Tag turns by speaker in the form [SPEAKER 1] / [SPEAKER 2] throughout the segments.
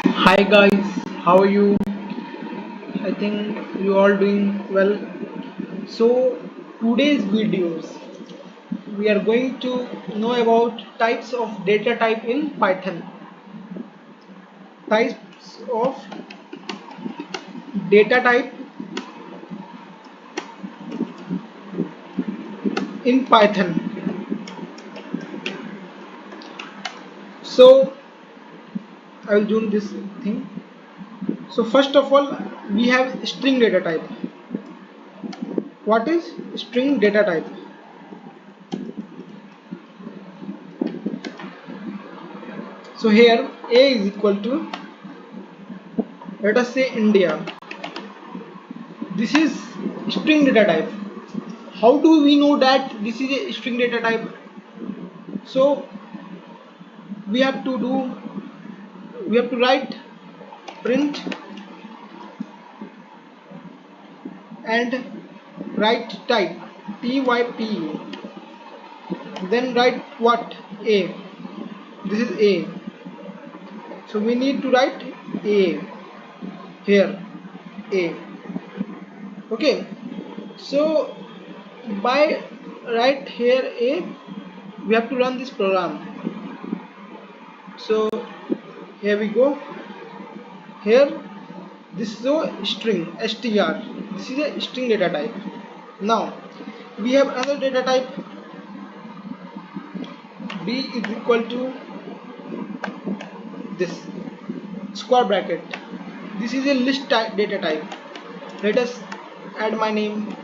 [SPEAKER 1] Hi guys, how are you? I think you all doing well. So today's videos we are going to know about types of data type in Python. Types of data type in Python. So I will do this thing. So first of all we have string data type. What is string data type? So here A is equal to, let us say, India. This is string data type. How do we know that this is a string data type? So we have to do we have to write print and write type type, then write what? A. This is A, so we need to write A here. A. Okay, so by write here A, we have to run this program. So here we go. Here this is a string str. This is a string data type. Now we have another data type. B is equal to this square bracket. This is a list data type. Let us add my name.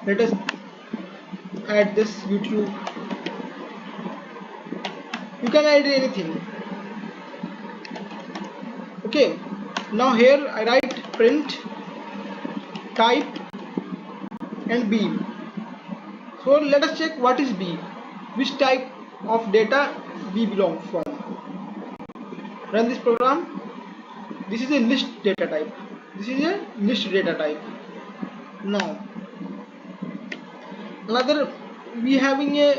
[SPEAKER 1] Let us add this YouTube. You can add anything. Okay, now here I write print type and B. So let us check what is B, which type of data B belong from. Run this program. This is a list data type. This is a list data type. Now another, we having a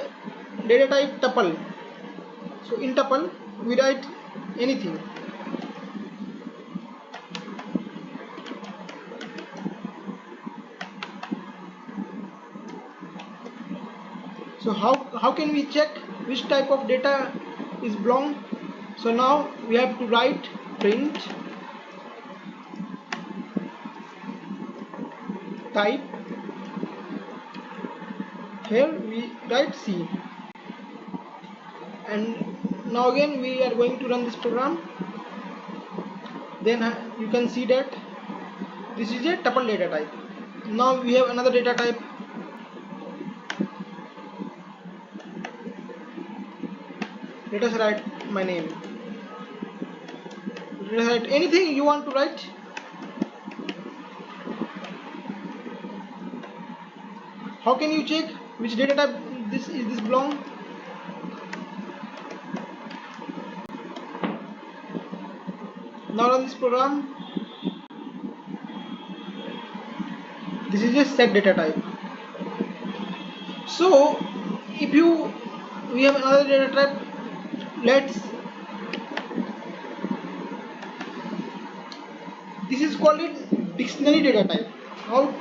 [SPEAKER 1] data type tuple. So in tuple we write anything. So how can we check which type of data is belong? So now we have to write print type. Here we write C, and now again we are going to run this program. Then you can see that this is a tuple data type. Now we have another data type. Let us write my name. Let us write anything you want to write. How can you check which data type this belong? Now run this program. This is a set data type. So if we have another data type. Let's This is called a dictionary data type. How?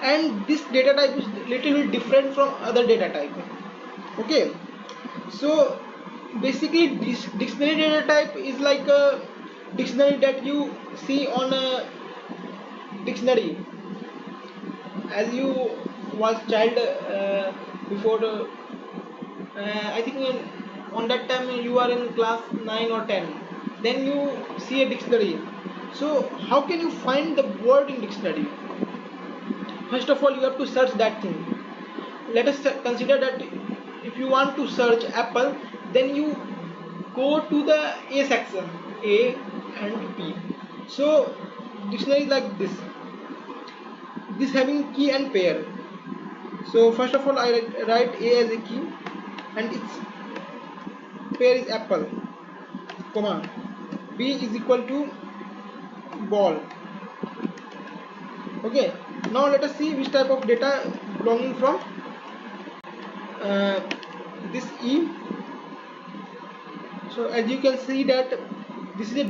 [SPEAKER 1] And this data type is little bit different from other data type. Okay, so basically this dictionary data type is like a dictionary that you see on a dictionary as you was child, before I think on that time you are in class 9 or 10, then you see a dictionary. So how can you find the word in dictionary? First of all you have to search that thing. Let us consider that if you want to search apple, then you go to the A section, A and B. So dictionary is like this having key and pair. So first of all I write A as a key and its pair is apple, comma, B is equal to ball. Okay, now let us see which type of data belonging from uh, this E. So as you can see that this is a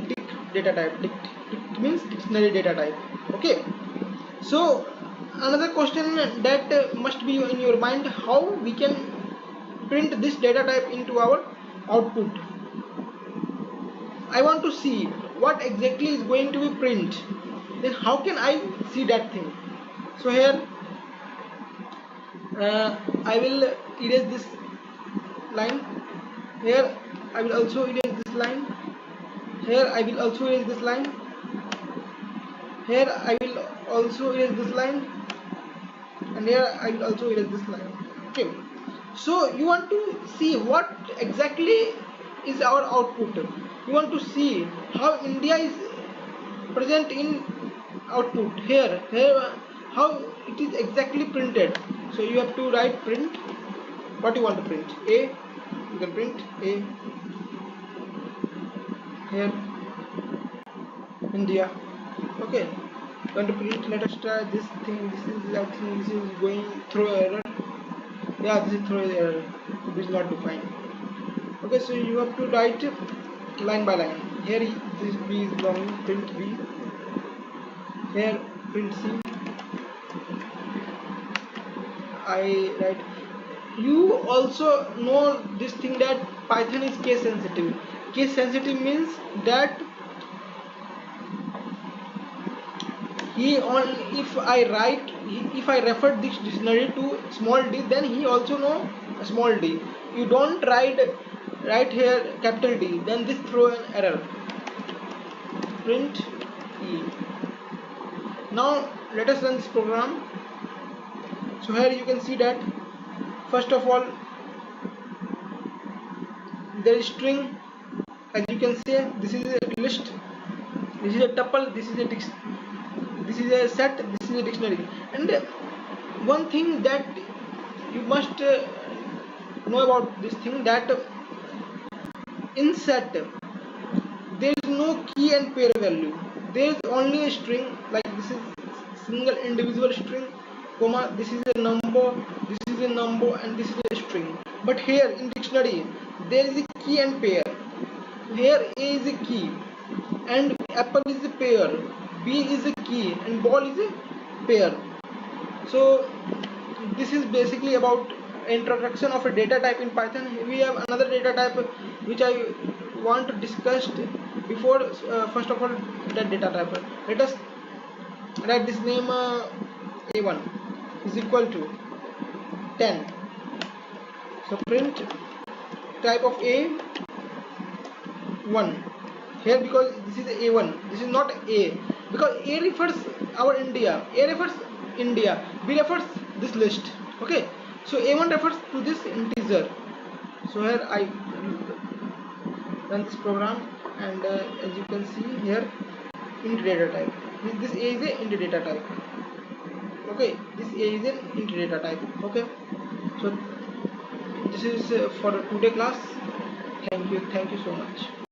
[SPEAKER 1] data type. Dict means dictionary data type. Okay. So another question that must be in your mind, how we can print this data type into our output. I want to see what exactly is going to be print. Then how can I see that thing? So here I will erase this line. Here I will also erase this line. Here I will also erase this line. Here I will also erase this line, and here I will also erase this line. Okay. So you want to see what exactly is our output. You want to see how India is present in output. Here how it is exactly printed. So you have to write print. What you want to print? A. You can print A. Here India. Okay. You want to print, let us try this thing. This is, I think this is going through error. Yeah, this is through error. It is not defined. Okay, so you have to write line by line. Here this B is belonging print B. Here print C. I write. You also know this thing that Python is case sensitive. Case sensitive means that if I refer this dictionary to small d, then he also know a small d. You don't write here capital D, then this throw an error. Print E. Now let us run this program. So here you can see that first of all there is string. As you can see, this is a list, this is a tuple, this is a set, this is a dictionary. And one thing that you must know about this thing, that in set there is no key and pair value. There is only a string, like this is single individual string, comma, this is a number, this is a number, and this is a string. But here in dictionary there is a key and pair. Here A is a key and apple is a pair, B is a key and ball is a pair. So this is basically about introduction of a data type in Python. We have another data type which I want to discuss before. First of all, that data type. Let us write this name A1 is equal to 10. So print type of A1 here, because this is A1, this is not A, because A refers our India, A refers India, B refers this list. Okay, so A1 refers to this integer. So here I run this program, and as you can see here, int data type, this A is a int data type. Okay, this A is an int data type. Okay, so this is for today class. Thank you so much.